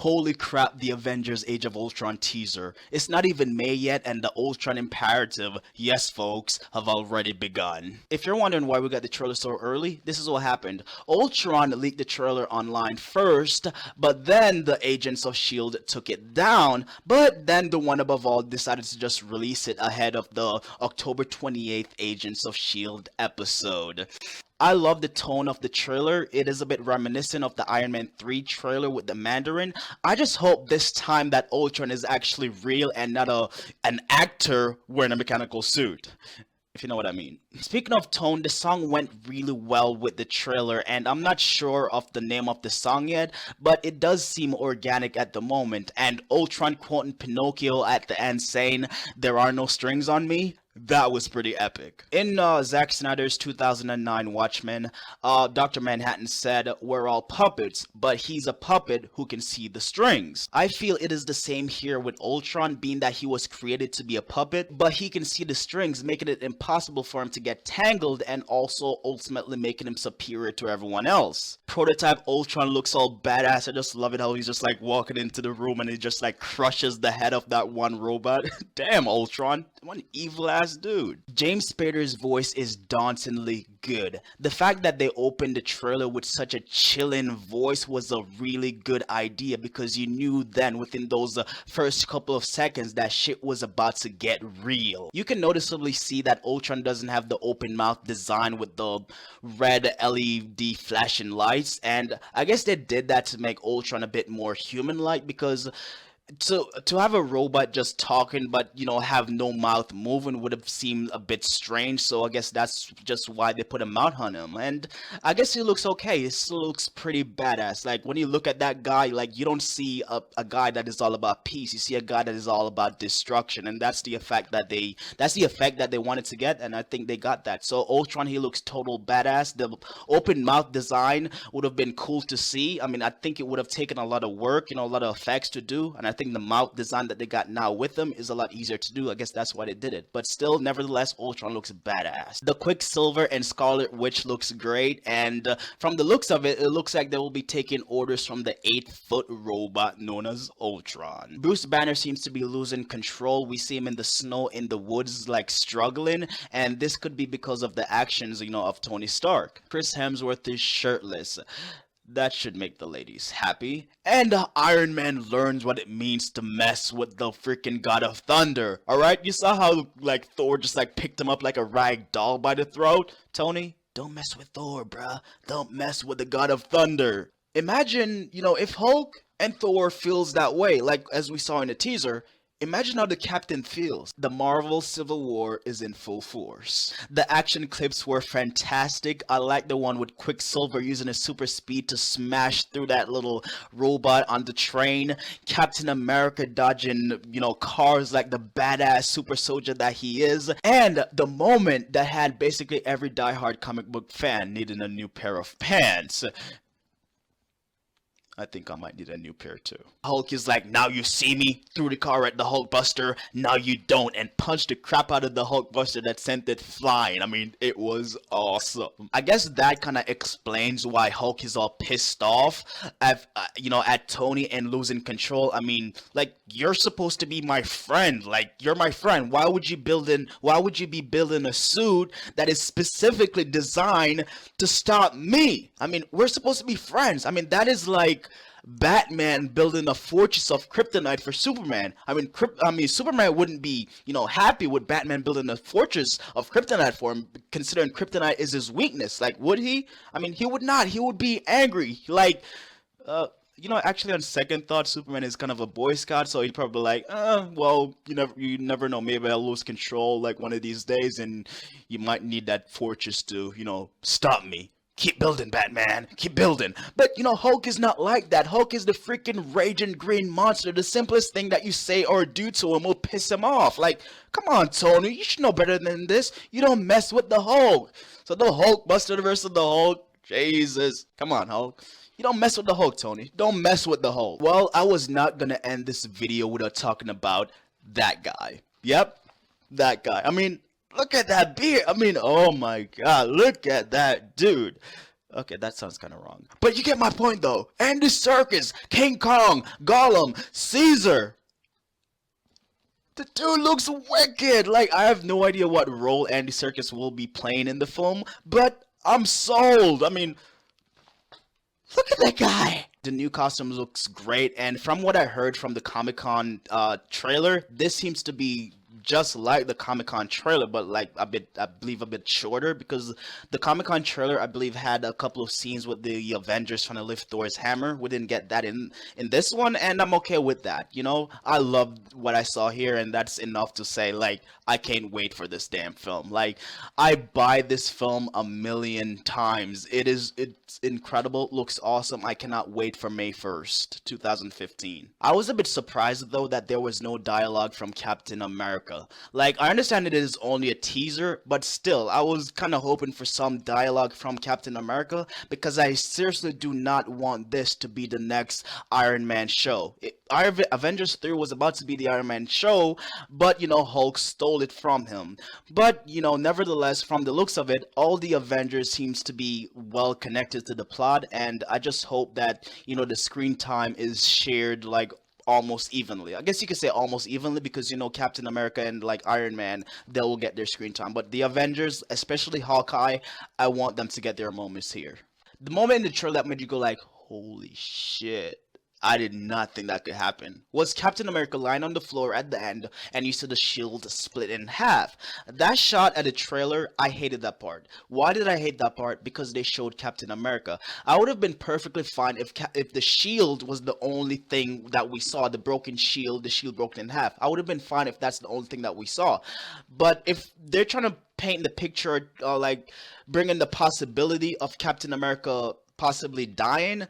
Holy crap, the Avengers Age of Ultron teaser. It's not even May yet and the Ultron imperative, yes folks, have already begun. If you're wondering why we got the trailer so early, this is what happened. Ultron leaked the trailer online first, but then the agents of S.H.I.E.L.D. took it down, but then the one above all decided to just release it ahead of the October 28th Agents of S.H.I.E.L.D. episode. I love the tone of the trailer. It is a bit reminiscent of the Iron Man 3 trailer with the Mandarin. I just hope this time that Ultron is actually real and not an actor wearing a mechanical suit, if you know what I mean. Speaking of tone, the song went really well with the trailer, and I'm not sure of the name of the song yet, but it does seem organic at the moment. And Ultron quoting Pinocchio at the end saying, "There are no strings on me." That was pretty epic. In Zack Snyder's 2009 Watchmen, Dr. Manhattan said, "We're all puppets, but he's a puppet who can see the strings." I feel it is the same here with Ultron, being that he was created to be a puppet, but he can see the strings, making it impossible for him to get tangled and also ultimately making him superior to everyone else. Prototype Ultron looks all badass. I just love it how he's just like walking into the room and he just like crushes the head of that one robot. Damn, Ultron. One evil ass dude. James Spader's voice is dauntingly good. The fact that they opened the trailer with such a chilling voice was a really good idea, because you knew then within those first couple of seconds that shit was about to get real. You can noticeably see that Ultron doesn't have the open mouth design with the red LED flashing lights, and I guess they did that to make Ultron a bit more human-like, because to have a robot just talking but have no mouth moving would have seemed a bit strange. So I guess that's just why they put a mouth on him, and I guess he looks okay. He still looks pretty badass. Like when you look at that guy, like you don't see a guy that is all about peace. You see a guy that is all about destruction, and that's the effect that they wanted to get, and I think they got that. So Ultron, he looks total badass. The open mouth design would have been cool to see. I mean, I think it would have taken a lot of work, a lot of effects to do, and I think the mouth design that they got now with them is a lot easier to do. I guess that's why they did it. But still, nevertheless, Ultron looks badass. The Quicksilver and Scarlet Witch looks great, and from the looks of it, it looks like they will be taking orders from the 8-foot robot known as Ultron. Bruce Banner seems to be losing control. We see him in the snow in the woods, like struggling, and this could be because of the actions, of Tony Stark. Chris Hemsworth is shirtless. That should make the ladies happy. And Iron Man learns what it means to mess with the freaking God of Thunder. Alright, you saw how like Thor just like picked him up like a rag doll by the throat? Tony, don't mess with Thor, bruh. Don't mess with the God of Thunder. Imagine, if Hulk and Thor feels that way, like as we saw in the teaser. Imagine how the Captain feels. The Marvel Civil War is in full force. The action clips were fantastic. I like the one with Quicksilver using his super speed to smash through that little robot on the train. Captain America dodging, cars like the badass super soldier that he is. And the moment that had basically every diehard comic book fan needing a new pair of pants. I think I might need a new pair too. Hulk is like, "Now you see me," threw the car at the Hulkbuster. "Now you don't," and punched the crap out of the Hulkbuster that sent it flying. I mean, it was awesome. I guess that kind of explains why Hulk is all pissed off at Tony and losing control. I mean, like, you're supposed to be my friend. Like, you're my friend. Why would you be building a suit that is specifically designed to stop me? I mean, we're supposed to be friends. I mean, that is like Batman building a fortress of kryptonite for Superman. I mean, Superman wouldn't be, happy with Batman building a fortress of kryptonite for him, considering kryptonite is his weakness. Like, would he? I mean, he would not. He would be angry. Like, actually, on second thought, Superman is kind of a Boy Scout, so he'd probably like, well, you never know. Maybe I'll lose control like one of these days, and you might need that fortress to, stop me. Keep building, Batman. Keep building. But, Hulk is not like that. Hulk is the freaking raging green monster. The simplest thing that you say or do to him will piss him off. Like, come on, Tony. You should know better than this. You don't mess with the Hulk. So the Hulk busted the rest of the Hulk. Jesus. Come on, Hulk. You don't mess with the Hulk, Tony. Don't mess with the Hulk. Well, I was not going to end this video without talking about that guy. Yep, that guy. I mean, look at that beard. I mean, oh my god, look at that dude. Okay, that sounds kind of wrong. But you get my point though. Andy Serkis, King Kong, Gollum, Caesar. The dude looks wicked. Like, I have no idea what role Andy Serkis will be playing in the film, but I'm sold. I mean, look at that guy. The new costume looks great, and from what I heard from the Comic-Con trailer, this seems to be just like the Comic-Con trailer, but like I believe a bit shorter, because the Comic-Con trailer, I believe, had a couple of scenes with the Avengers trying to lift Thor's hammer. We didn't get that in this one, and I'm okay with that. You know, I loved what I saw here, and that's enough to say, like, I can't wait for this damn film. Like, I buy this film a million times. It's incredible, looks awesome. I cannot wait for May 1st, 2015. I was a bit surprised though that there was no dialogue from Captain America. Like, I understand it is only a teaser, but still, I was kind of hoping for some dialogue from Captain America, because I seriously do not want this to be the next Iron Man show. Avengers 3 was about to be the Iron Man show, but, you know, Hulk stole it from him. But, you know, nevertheless, from the looks of it, all the Avengers seems to be well connected to the plot, and I just hope that, you know, the screen time is shared, like, almost evenly. I guess you could say almost evenly, because, you know, Captain America and like Iron Man, they will get their screen time. But the Avengers, especially Hawkeye, I want them to get their moments here. The moment in the trailer that made you go like, holy shit, I did not think that could happen, was Captain America lying on the floor at the end, and you see the shield split in half. That shot at the trailer, I hated that part. Why did I hate that part? Because they showed Captain America. I would have been perfectly fine if the shield was the only thing that we saw, the broken shield, the shield broken in half. I would have been fine if that's the only thing that we saw. But if they're trying to paint the picture, like bring in the possibility of Captain America possibly dying,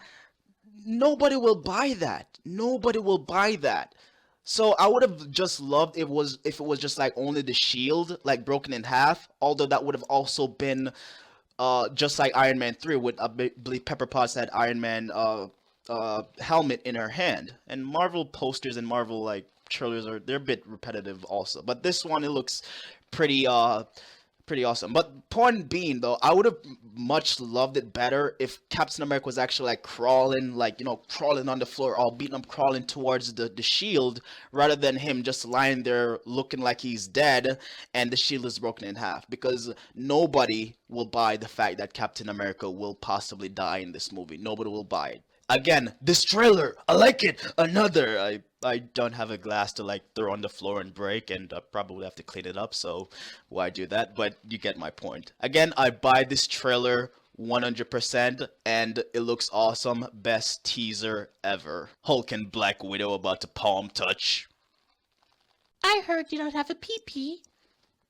nobody will buy that. Nobody will buy that. So I would have just loved if it was just like only the shield, like broken in half. Although that would have also been just like Iron Man 3, with I believe Pepper Potts had Iron Man helmet in her hand. And Marvel posters and Marvel like trailers they're a bit repetitive also. But this one, it looks pretty pretty awesome. But point being though, I would have much loved it better if Captain America was actually like crawling, like, you know, crawling on the floor, all beaten up, crawling towards the shield, rather than him just lying there looking like he's dead and the shield is broken in half. Because nobody will buy the fact that Captain America will possibly die in this movie. Nobody will buy it. Again, this trailer, I like it. Another, I don't have a glass to like throw on the floor and break, and I probably have to clean it up, so why do that? But you get my point. Again, I buy this trailer 100%, and it looks awesome. Best teaser ever. Hulk and Black Widow about to palm touch. I heard you don't have a pee-pee.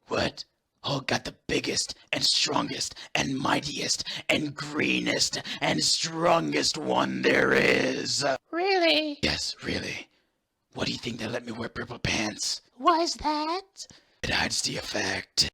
What? Hulk got the biggest and strongest and mightiest and greenest and strongest one there is. Really? Yes, really. What do you think they let me wear purple pants? Why's that? It hides the effect.